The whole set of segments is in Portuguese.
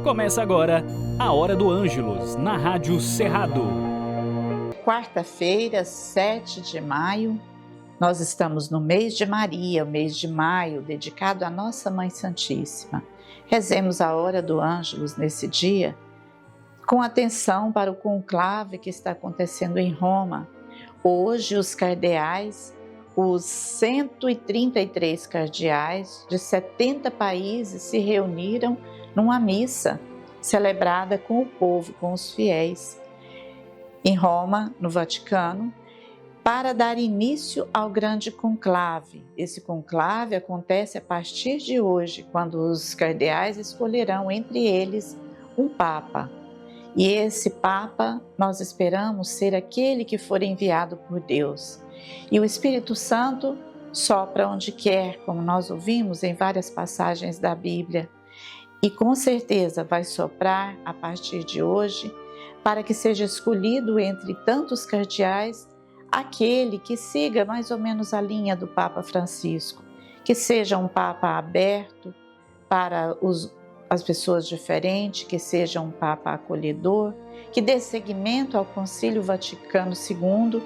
Começa agora a Hora do Ângelus, na Rádio Cerrado. Quarta-feira, 7 de maio, nós estamos no mês de Maria, o mês de maio, dedicado à Nossa Mãe Santíssima. Rezemos a Hora do Ângelus nesse dia, com atenção para o conclave que está acontecendo em Roma. Hoje, os cardeais, os 133 cardeais de 70 países se reuniram numa missa celebrada com o povo, com os fiéis, em Roma, no Vaticano, para dar início ao grande conclave. Esse conclave acontece a partir de hoje, quando os cardeais escolherão entre eles um Papa. E esse Papa, nós esperamos ser aquele que for enviado por Deus. E o Espírito Santo sopra onde quer, como nós ouvimos em várias passagens da Bíblia. E com certeza vai soprar a partir de hoje, para que seja escolhido entre tantos cardeais aquele que siga mais ou menos a linha do Papa Francisco, que seja um Papa aberto para as pessoas diferentes, que seja um Papa acolhedor, que dê seguimento ao Concílio Vaticano II,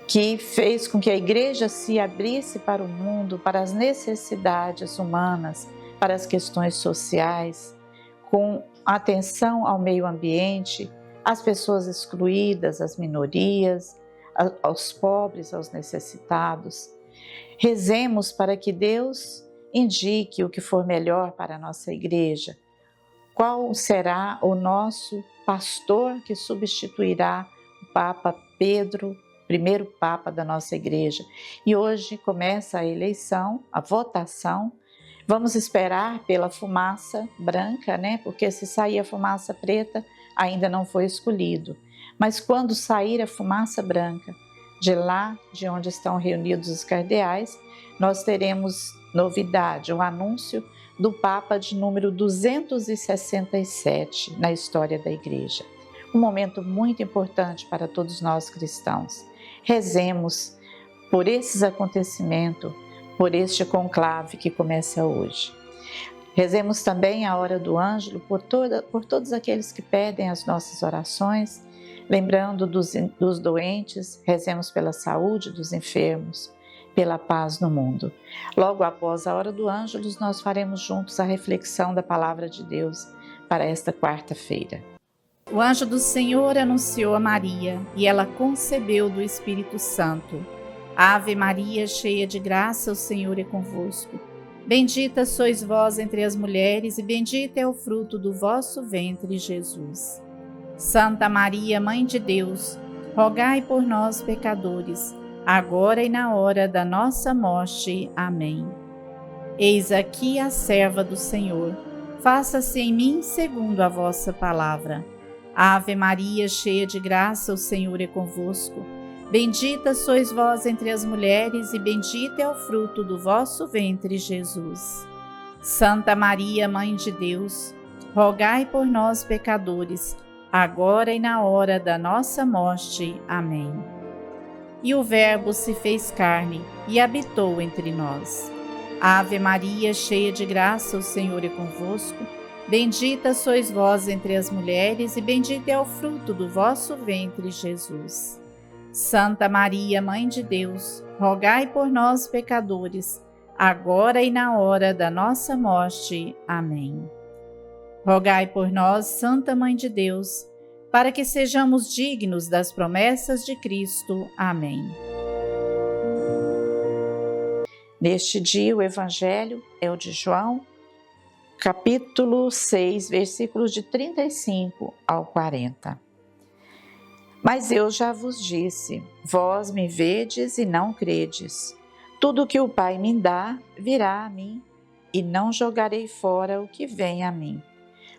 que fez com que a Igreja se abrisse para o mundo, para as necessidades humanas, para as questões sociais, com atenção ao meio ambiente, às pessoas excluídas, às minorias, aos pobres, aos necessitados. Rezemos para que Deus indique o que for melhor para a nossa Igreja. Qual será o nosso pastor que substituirá o Papa Pedro, primeiro Papa da nossa Igreja? E hoje começa a eleição, a votação. Vamos esperar pela fumaça branca, né? Porque se sair a fumaça preta, ainda não foi escolhido. Mas quando sair a fumaça branca, de lá de onde estão reunidos os cardeais, nós teremos novidade, o anúncio do Papa de número 267 na história da Igreja. Um momento muito importante para todos nós cristãos. Rezemos por esses acontecimentos, por este conclave que começa hoje. Rezemos também a Hora do Ângelo por todos aqueles que pedem as nossas orações, lembrando dos doentes, rezemos pela saúde dos enfermos, pela paz no mundo. Logo após a Hora do Ângelus, nós faremos juntos a reflexão da Palavra de Deus para esta quarta-feira. O anjo do Senhor anunciou a Maria, e ela concebeu do Espírito Santo. Ave Maria, cheia de graça, o Senhor é convosco. Bendita sois vós entre as mulheres, e bendito é o fruto do vosso ventre, Jesus. Santa Maria, Mãe de Deus, rogai por nós, pecadores, agora e na hora da nossa morte. Amém. Eis aqui a serva do Senhor, faça-se em mim segundo a vossa palavra. Ave Maria, cheia de graça, o Senhor é convosco. Bendita sois vós entre as mulheres, e bendito é o fruto do vosso ventre, Jesus. Santa Maria, Mãe de Deus, rogai por nós, pecadores, agora e na hora da nossa morte. Amém. E o Verbo se fez carne e habitou entre nós. Ave Maria, cheia de graça, o Senhor é convosco. Bendita sois vós entre as mulheres, e bendito é o fruto do vosso ventre, Jesus. Santa Maria, Mãe de Deus, rogai por nós, pecadores, agora e na hora da nossa morte. Amém. Rogai por nós, Santa Mãe de Deus, para que sejamos dignos das promessas de Cristo. Amém. Neste dia, o Evangelho é o de João, capítulo 6, versículos de 35 ao 40. Mas eu já vos disse, vós me vedes e não credes. Tudo o que o Pai me dá virá a mim, e não jogarei fora o que vem a mim.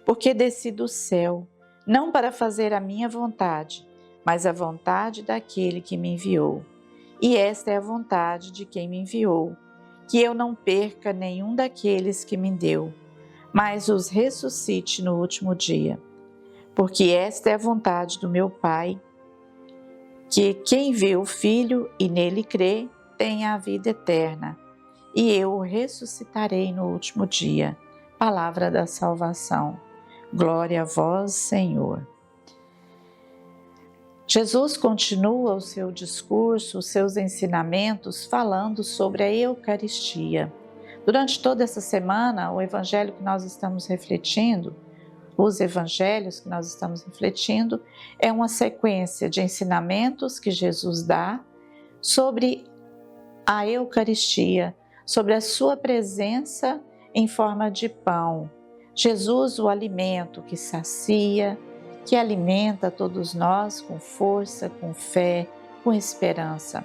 Porque desci do céu, não para fazer a minha vontade, mas a vontade daquele que me enviou. E esta é a vontade de quem me enviou, que eu não perca nenhum daqueles que me deu, mas os ressuscite no último dia. Porque esta é a vontade do meu Pai, que quem vê o Filho e nele crê, tenha a vida eterna, e eu o ressuscitarei no último dia. Palavra da salvação. Glória a vós, Senhor. Jesus continua o seu discurso, os seus ensinamentos, falando sobre a Eucaristia. Durante toda essa semana, o evangelho que nós estamos refletindo, os evangelhos que nós estamos refletindo, é uma sequência de ensinamentos que Jesus dá sobre a Eucaristia, sobre a sua presença em forma de pão. Jesus, o alimento que sacia, que alimenta todos nós com força, com fé, com esperança.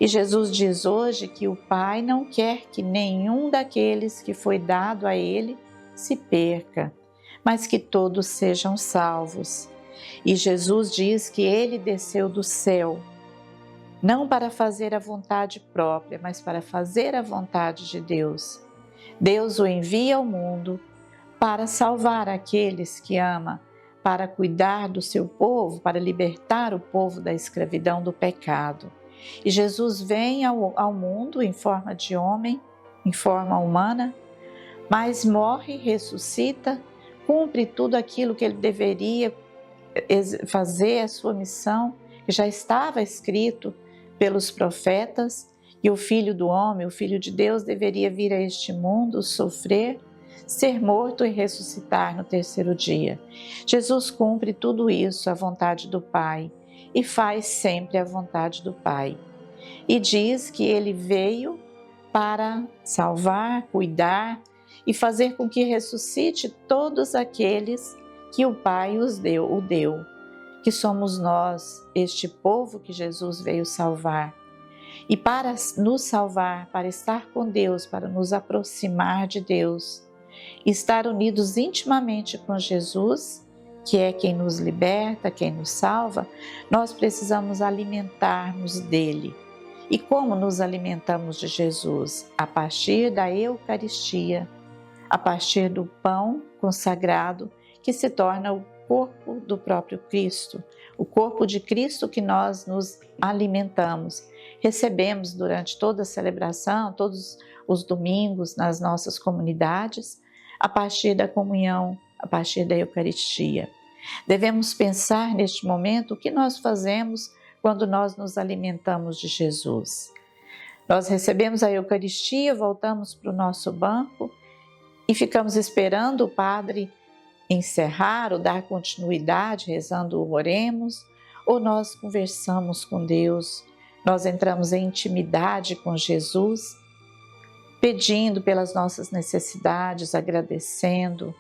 E Jesus diz hoje que o Pai não quer que nenhum daqueles que foi dado a Ele se perca, mas que todos sejam salvos. E Jesus diz que Ele desceu do céu, não para fazer a vontade própria, mas para fazer a vontade de Deus. Deus o envia ao mundo para salvar aqueles que ama, para cuidar do seu povo, para libertar o povo da escravidão do pecado. E Jesus vem ao mundo em forma de homem, em forma humana, mas morre, ressuscita, cumpre tudo aquilo que ele deveria fazer, a sua missão, que já estava escrito pelos profetas, e o Filho do Homem, o Filho de Deus, deveria vir a este mundo, sofrer, ser morto e ressuscitar no terceiro dia. Jesus cumpre tudo isso, a vontade do Pai, e faz sempre a vontade do Pai. E diz que ele veio para salvar, cuidar e fazer com que ressuscite todos aqueles que o Pai o deu, que somos nós, este povo que Jesus veio salvar. E para nos salvar, para estar com Deus, para nos aproximar de Deus, estar unidos intimamente com Jesus, que é quem nos liberta, quem nos salva, nós precisamos alimentar-nos dele. E como nos alimentamos de Jesus? A partir da Eucaristia, a partir do pão consagrado, que se torna o corpo do próprio Cristo, o corpo de Cristo que nós nos alimentamos. Recebemos durante toda a celebração, todos os domingos nas nossas comunidades, a partir da comunhão, a partir da Eucaristia. Devemos pensar neste momento o que nós fazemos quando nós nos alimentamos de Jesus. Nós recebemos a Eucaristia, voltamos para o nosso banco e ficamos esperando o Padre encerrar ou dar continuidade, rezando o Oremos, ou nós conversamos com Deus, nós entramos em intimidade com Jesus, pedindo pelas nossas necessidades, agradecendo,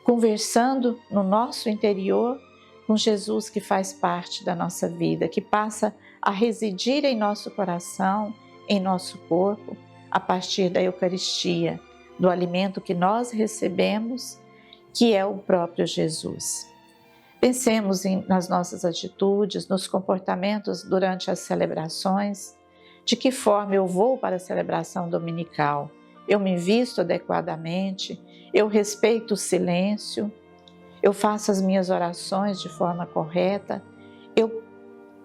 conversando no nosso interior com Jesus que faz parte da nossa vida, que passa a residir em nosso coração, em nosso corpo, a partir da Eucaristia, do alimento que nós recebemos, que é o próprio Jesus. Pensemos nas nossas atitudes, nos comportamentos durante as celebrações. De que forma eu vou para a celebração dominical? Eu me visto adequadamente? Eu respeito o silêncio? Eu faço as minhas orações de forma correta? Eu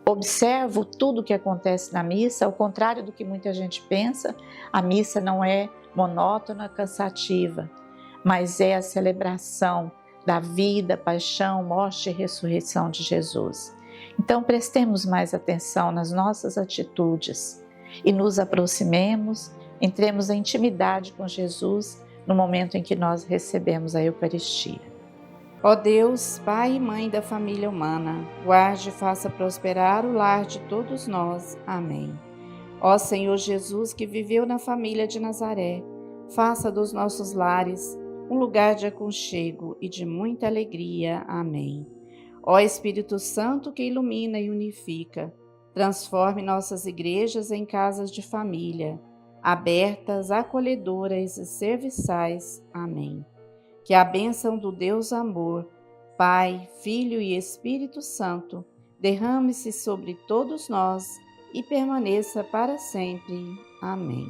observo tudo o que acontece na missa? Ao contrário do que muita gente pensa, a missa não é monótona, cansativa, mas é a celebração da vida, paixão, morte e ressurreição de Jesus. Então prestemos mais atenção nas nossas atitudes e nos aproximemos, entremos em intimidade com Jesus no momento em que nós recebemos a Eucaristia. Ó Deus, Pai e Mãe da família humana, guarde e faça prosperar o lar de todos nós. Amém. Ó Senhor Jesus, que viveu na família de Nazaré, faça dos nossos lares um lugar de aconchego e de muita alegria. Amém. Ó Espírito Santo que ilumina e unifica, transforme nossas igrejas em casas de família, abertas, acolhedoras e serviçais. Amém. Que a bênção do Deus Amor, Pai, Filho e Espírito Santo, derrame-se sobre todos nós e permaneça para sempre. Amém.